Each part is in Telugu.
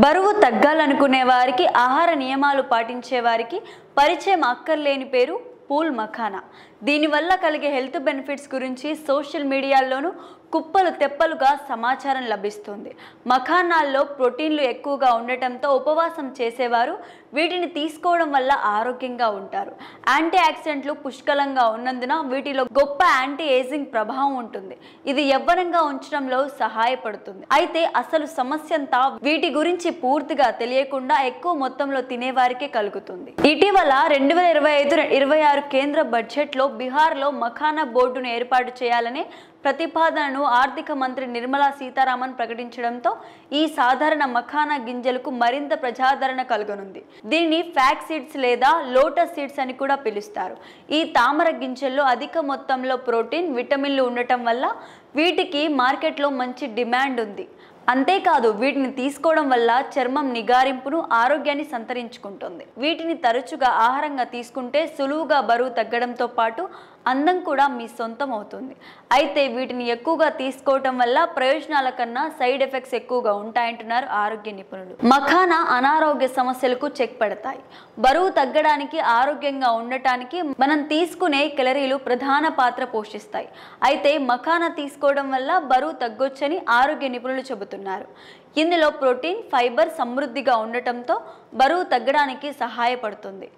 బరువు తగ్గాలనుకునే వారికి ఆహార నియమాలు పాటించే వారికి పరిచయం అక్కర్లేని పేరు పూల్ మఖానా. దీనివల్ల కలిగే హెల్త్ బెనిఫిట్స్ గురించి సోషల్ మీడియాలోనూ కుప్పలు తెప్పలుగా సమాచారం లభిస్తుంది. మఖానాల్లో ప్రోటీన్లు ఎక్కువగా ఉండటంతో ఉపవాసం చేసేవారు వీటిని తీసుకోవడం వల్ల ఆరోగ్యంగా ఉంటారు. యాంటీ ఆక్సిడెంట్లు పుష్కలంగా ఉన్నందున వీటిలో గొప్ప యాంటీ ఏజింగ్ ప్రభావం ఉంటుంది. ఇది యవ్వనంగా ఉంచడంలో సహాయపడుతుంది. అయితే అసలు సమస్య అంతా వీటి గురించి పూర్తిగా తెలియకుండా ఎక్కువ మొత్తంలో తినేవారికే కలుగుతుంది. ఇటీవల 2025-26 కేంద్ర బడ్జెట్లో బీహార్లో మఖానా బోర్డును ఏర్పాటు చేయాలనే ప్రతిపాదనను ఆర్థిక మంత్రి నిర్మలా సీతారామన్ ప్రకటించడంతో ఈ సాధారణ మఖానా గింజలకు మరింత ప్రజాదరణ కలుగనుంది. దీనిని ఫ్లాక్స్ సీడ్స్ లేదా లోటస్ సీడ్స్ అని కూడా పిలుస్తారు. ఈ తామర గింజల్లో అధిక మొత్తంలో ప్రోటీన్, విటమిన్లు ఉండటం వల్ల వీటికి మార్కెట్లో మంచి డిమాండ్ ఉంది. అంతేకాదు వీటిని తీసుకోవడం వల్ల చర్మం నిగారింపును, ఆరోగ్యాన్ని సంతరించుకుంటుంది. వీటిని తరచుగా ఆహారంగా తీసుకుంటే సులువుగా బరువు తగ్గడంతో పాటు అందం కూడా మీ సొంతం అవుతుంది. అయితే వీటిని ఎక్కువగా తీసుకోవటం వల్ల ప్రయోజనాల కన్నా సైడ్ ఎఫెక్ట్స్ ఎక్కువగా ఉంటాయంటున్నారు ఆరోగ్య నిపుణులు. మఖానా అనారోగ్య సమస్యలకు చెక్ పెడతాయి. బరువు తగ్గడానికి, ఆరోగ్యంగా ఉండటానికి మనం తీసుకునే క్యాలరీలు ప్రధాన పాత్ర పోషిస్తాయి. అయితే మఖానా తీసుకోవడం వల్ల బరువు తగ్గొచ్చని ఆరోగ్య నిపుణులు చెబుతున్నారు. ఇందులో ప్రోటీన్, ఫైబర్ సమృద్ధిగా ఉండటంతో బరువు తగ్గడానికి సహాయపడుతుంది.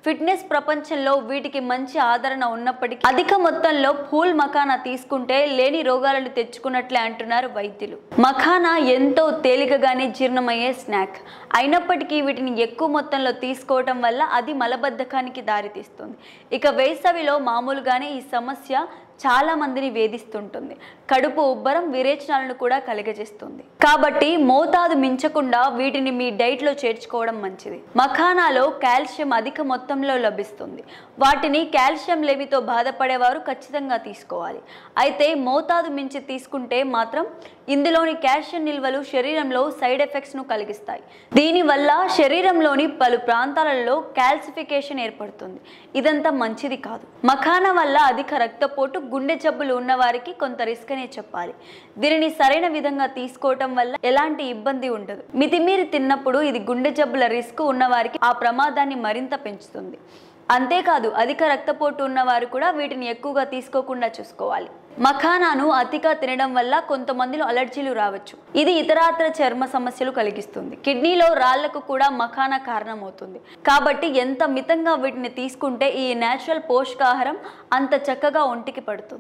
ఫిట్నెస్ ప్రపంచంలో వీటికి మంచి ఆదరణ ఉన్నప్పటికీ అధిక మొత్తంలో పూల్ మఖానా తీసుకుంటే లేని రోగాలను తెచ్చుకున్నట్లే అంటున్నారు వైద్యులు. మఖానా ఎంతో తేలికగానే జీర్ణమయ్యే స్నాక్ అయినప్పటికీ వీటిని ఎక్కువ మొత్తంలో తీసుకోవటం వల్ల అది మలబద్ధకానికి దారితీస్తుంది. ఇక వేసవిలో మామూలుగానే ఈ సమస్య చాలా మందిని వేధిస్తుంటుంది. కడుపు ఉబ్బరం, విరేచనాలను కూడా కలిగజేస్తుంది. కాబట్టి మోతాదు మించకుండా వీటిని మీ డైట్లో చేర్చుకోవడం మంచిది. మఖానాలో కాల్షియం అధిక మొత్తంలో లభిస్తుంది. వాటిని కాల్షియం లేమితో బాధపడేవారు ఖచ్చితంగా తీసుకోవాలి. అయితే మోతాదు మించి తీసుకుంటే మాత్రం ఇందులోని కాల్షియం నిల్వలు శరీరంలో సైడ్ ఎఫెక్ట్స్ను కలిగిస్తాయి. దీనివల్ల శరీరంలోని పలు ప్రాంతాలలో కాల్సిఫికేషన్ ఏర్పడుతుంది. ఇదంతా మంచిది కాదు. మఖానా వల్ల అధిక రక్తపోటు, గుండె జబ్బులు ఉన్న వారికి కొంత రిస్క్ అనే చెప్పాలి. దీనిని సరైన విధంగా తీసుకోవటం వల్ల ఎలాంటి ఇబ్బంది ఉండదు. మితిమీరి తిన్నప్పుడు ఇది గుండె జబ్బుల రిస్క్ ఉన్నవారికి ఆ ప్రమాదాన్ని మరింత పెంచుతుంది. అంతేకాదు అధిక రక్తపోటు ఉన్నవారు కూడా వీటిని ఎక్కువగా తీసుకోకుండా చూసుకోవాలి. మఖానాను అతిగా తినడం వల్ల కొంతమందిలో అలర్జీలు రావచ్చు. ఇది ఇతరాత్ర చర్మ సమస్యలు కలిగిస్తుంది. కిడ్నీలో రాళ్లకు కూడా మఖానా కారణమవుతుంది. కాబట్టి ఎంత మితంగా వీటిని తీసుకుంటే ఈ నేచురల్ పోషకాహారం అంత చక్కగా ఒంటికి పడుతుంది.